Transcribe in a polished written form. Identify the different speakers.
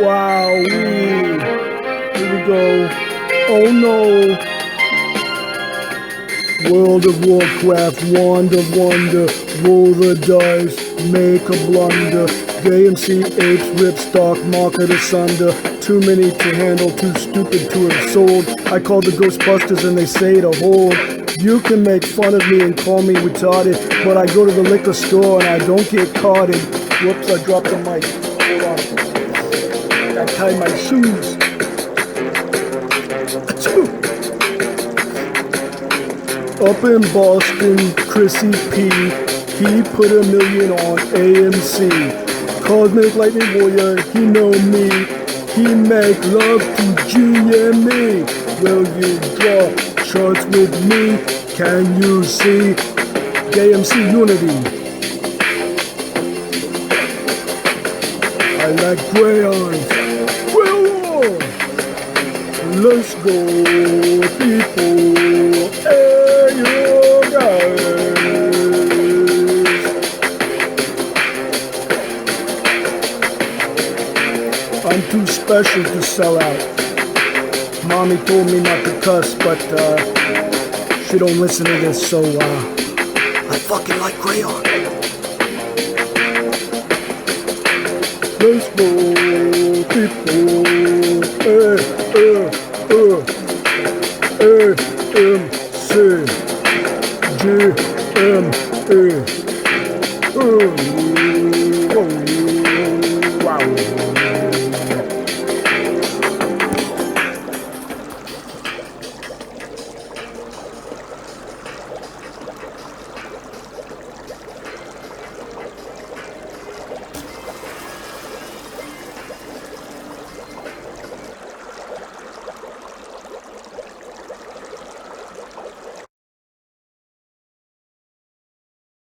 Speaker 1: Wow, here we go. Oh no. World of Warcraft, wand of wonder. Roll the dice, make a blunder. GAMC, apes, rip stock, market asunder. Too many to handle, too stupid to have sold. I call the Ghostbusters and they say to hold. You can make fun of me and call me retarded, but I go to the liquor store and I don't get carded. Whoops, I dropped the mic. Hold on. I tie my shoes. Achoo. Up in Boston, Chrissy P, he put $1 million on AMC. Cosmic Lightning Warrior, he know me. He make love to GME. Will you draw charts with me? Can you see GAMC Unity? I like crayons. Well, let's go, people. Hey, you guys. I'm too special to sell out. Mommy told me not to cuss, but she don't listen to this, so I fucking like crayon. Let's go, people. AMC GME.